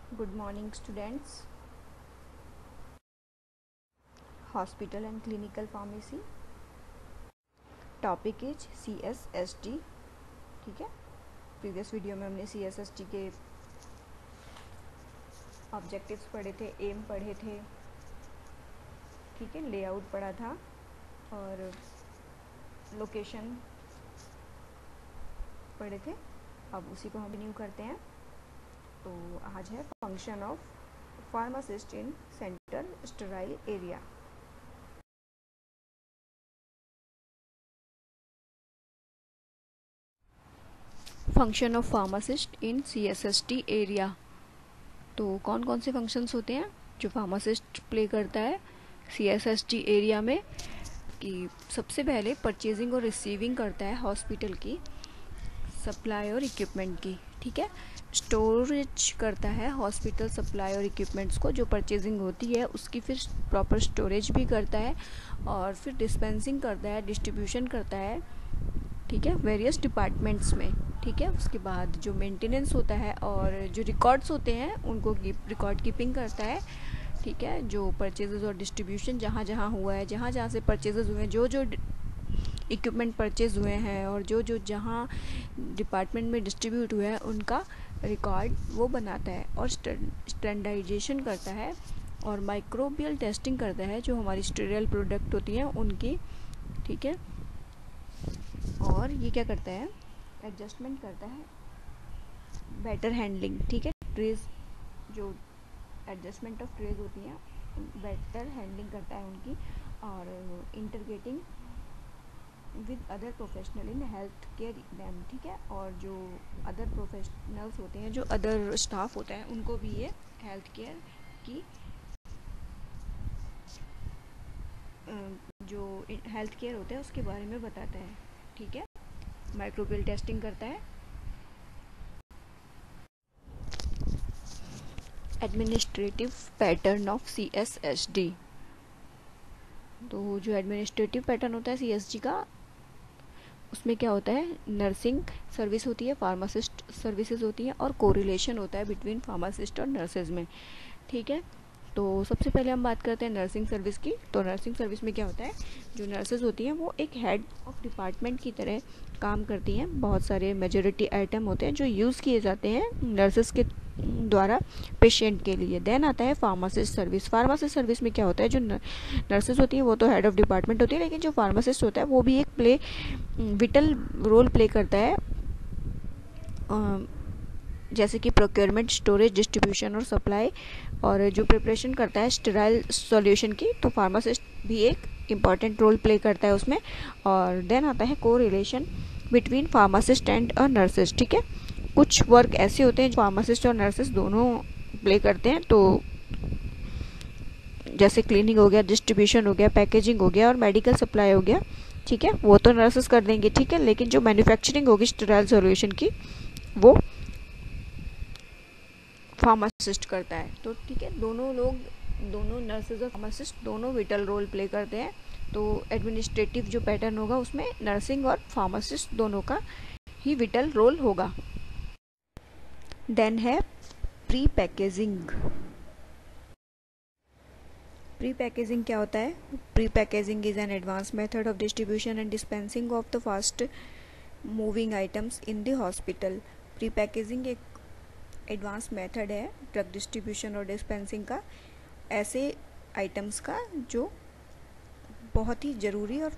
Good morning, students. Hospital and Clinical Pharmacy. Topic is CSST. ठीक है, previous video में हमने CSST के ऑब्जेक्टिव्स पढ़े थे, एम पढ़े थे, ठीक है, लेआउट पढ़ा था और लोकेशन पढ़े थे। अब उसी को हम रिन्यू करते हैं। तो आज है function of pharmacist in central sterile area. Function of pharmacist in CSST area. तो कौन कौन से फंक्शंस होते हैं जो फार्मासिस्ट प्ले करता है CSST एरिया में? कि सबसे पहले परचेजिंग और रिसीविंग करता है हॉस्पिटल की सप्लाई और इक्विपमेंट की, ठीक है। स्टोरेज करता है हॉस्पिटल सप्लाई और इक्विपमेंट्स को, जो परचेजिंग होती है उसकी फिर प्रॉपर स्टोरेज भी करता है और फिर डिस्पेंसिंग करता है, डिस्ट्रीब्यूशन करता है, ठीक है, वेरियस डिपार्टमेंट्स में, ठीक है। उसके बाद जो मेंटेनेंस होता है और जो रिकॉर्ड्स होते हैं उनको रिकॉर्ड कीपिंग करता है, ठीक है। जो परचेजेस और डिस्ट्रीब्यूशन जहाँ जहाँ हुआ है, जहाँ जहाँ से परचेजेस हुए हैं, जो जो इक्विपमेंट परचेज हुए हैं और जो जो जहाँ डिपार्टमेंट में डिस्ट्रीब्यूट हुए हैं उनका रिकॉर्ड वो बनाता है और स्टैंडर्डाइजेशन करता है और माइक्रोबियल टेस्टिंग करता है जो हमारी स्टेरियल प्रोडक्ट होती हैं उनकी, ठीक है। और ये क्या करता है, एडजस्टमेंट करता है, बेटर हैंडलिंग, ठीक है। ट्रेस जो एडजस्टमेंट ऑफ ट्रेस होती हैं बेटर हैंडलिंग करता है उनकी, और integrating with other professional in health care them, ठीक है। और जो अदर प्रोफेशनल्स होते हैं, जो अदर स्टाफ होता है उनको भी ये हेल्थ केयर की जो हेल्थ केयर होता है उसके बारे में बताता है, ठीक है। माइक्रोबियल टेस्टिंग करता है। Administrative pattern of CSSD। तो जो एडमिनिस्ट्रेटिव पैटर्न होता है CSG का, उसमें क्या होता है, नर्सिंग सर्विस होती है, फार्मासिस्ट सर्विसेज होती हैं और कोरिलेशन होता है बिटवीन फार्मासिस्ट और नर्सेज में, ठीक है। तो सबसे पहले हम बात करते हैं नर्सिंग सर्विस की। तो नर्सिंग सर्विस में क्या होता है, जो नर्सेज होती हैं वो एक हेड ऑफ डिपार्टमेंट की तरह काम करती हैं। बहुत सारे मेजॉरिटी आइटम होते हैं जो यूज़ किए जाते हैं नर्सेज के द्वारा पेशेंट के लिए। देन आता है फार्मासिस्ट सर्विस। फार्मासिस्ट सर्विस में क्या होता है, जो नर्सेज होती हैं वो तो हेड ऑफ डिपार्टमेंट होती है, लेकिन जो फार्मासिस्ट होता है वो भी एक विटल रोल प्ले करता है, जैसे कि प्रोक्योरमेंट, स्टोरेज, डिस्ट्रीब्यूशन और सप्लाई, और जो प्रिपरेशन करता है स्टेराइल सॉल्यूशन की, तो फार्मासिस्ट भी एक इम्पॉर्टेंट रोल प्ले करता है उसमें। और देन आता है को relation between pharmacist and a nurses, ठीक है। कुछ वर्क ऐसे होते हैं जो फार्मासिस्ट और नर्सेज दोनों प्ले करते हैं, तो जैसे क्लीनिंग हो गया, डिस्ट्रीब्यूशन हो गया, पैकेजिंग हो गया और मेडिकल सप्लाई हो गया, ठीक है, वो तो नर्सेज कर देंगे, ठीक है। लेकिन जो मैन्युफैक्चरिंग होगी स्टेराइल सॉल्यूशन की वो फार्मासिस्ट करता है। तो ठीक है, दोनों लोग, दोनों नर्सेज और फार्मासिस्ट दोनों विटल रोल प्ले करते हैं। तो एडमिनिस्ट्रेटिव जो पैटर्न होगा उसमें नर्सिंग और फार्मासिस्ट दोनों का ही विटल रोल होगा। देन है प्री पैकेजिंग। प्री पैकेजिंग क्या होता है? Pre packaging is an advance method of distribution and dispensing of the fast moving items in the hospital. Pre packaging एक एडवांस मेथड है ड्रग डिस्ट्रीब्यूशन और dispensing का, ऐसे आइटम्स का जो बहुत ही ज़रूरी और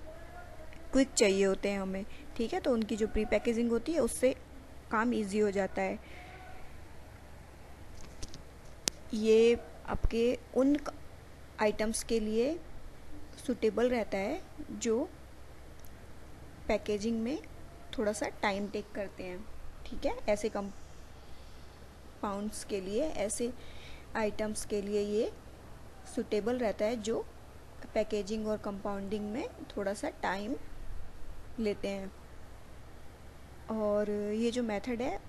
क्विक चाहिए होते हैं हमें, ठीक है। तो उनकी जो प्री पैकेजिंग होती है उससे काम इजी हो जाता है। ये आपके उन आइटम्स के लिए सूटेबल रहता है जो पैकेजिंग में थोड़ा सा टाइम टेक करते हैं, ठीक है। ऐसे कंपाउंड्स के लिए, ऐसे आइटम्स के लिए ये सूटेबल रहता है जो पैकेजिंग और कंपाउंडिंग में थोड़ा सा टाइम लेते हैं। और ये जो मेथड है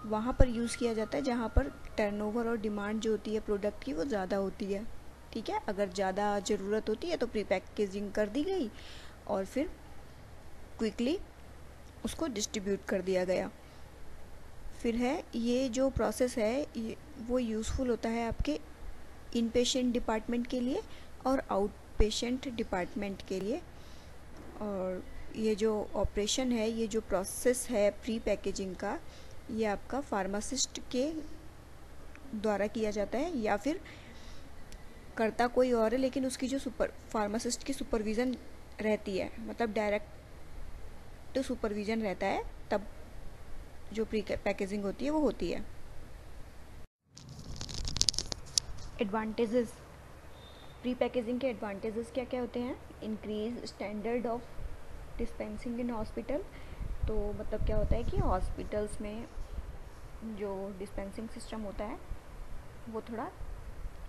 वहाँ पर यूज़ किया जाता है जहाँ पर टर्नओवर और डिमांड जो होती है प्रोडक्ट की वो ज़्यादा होती है, ठीक है। अगर ज़्यादा ज़रूरत होती है तो प्री पैकेजिंग कर दी गई और फिर क्विकली उसको डिस्ट्रीब्यूट कर दिया गया। फिर है ये जो प्रोसेस है ये वो यूज़फुल होता है आपके इन पेशेंट डिपार्टमेंट के लिए और आउट पेशेंट डिपार्टमेंट के लिए। और ये जो ऑपरेशन है, ये जो प्रोसेस है प्री पैकेजिंग का, ये आपका फार्मासिस्ट के द्वारा किया जाता है या फिर करता कोई और है, लेकिन उसकी जो फार्मासिस्ट की सुपरविज़न रहती है, मतलब डायरेक्ट सुपरविज़न रहता है, तब जो प्री पैकेजिंग होती है वो होती है। एडवांटेजेस, प्री पैकेजिंग के एडवांटेजेस क्या क्या होते हैं? Increase standard of dispensing in hospital. तो मतलब क्या होता है कि हॉस्पिटल्स में जो डिस्पेंसिंग सिस्टम होता है वो थोड़ा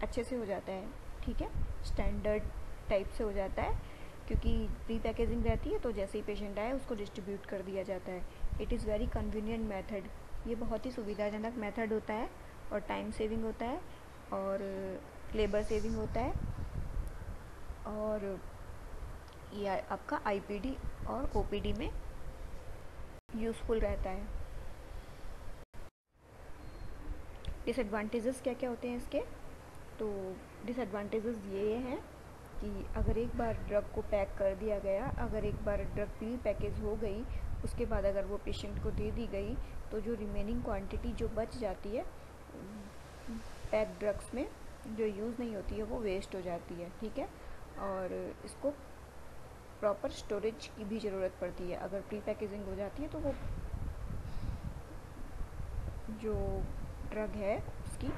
अच्छे से हो जाता है, ठीक है, स्टैंडर्ड टाइप से हो जाता है, क्योंकि प्री पैकेजिंग रहती है तो जैसे ही पेशेंट आए उसको डिस्ट्रीब्यूट कर दिया जाता है। It is very convenient method, ये बहुत ही सुविधाजनक मेथड होता है और टाइम सेविंग होता है और लेबर सेविंग होता है, और ये आपका आईपीडी और ओपीडी में यूज़फुल रहता है। डिसएडवांटेजेस क्या क्या होते हैं इसके? तो डिसएडवांटेजेस ये हैं कि अगर एक बार ड्रग को पैक कर दिया गया, अगर एक बार ड्रग प्री पैकेज हो गई, उसके बाद अगर वो पेशेंट को दे दी गई, तो जो रिमेनिंग क्वांटिटी जो बच जाती है पैक ड्रग्स में, जो यूज़ नहीं होती है, वो वेस्ट हो जाती है, ठीक है। और इसको प्रॉपर स्टोरेज की भी ज़रूरत पड़ती है। अगर प्री पैकेजिंग हो जाती है तो वो जो ड्रग है उसकी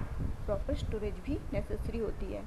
प्रॉपर स्टोरेज भी नेसेसरी होती है।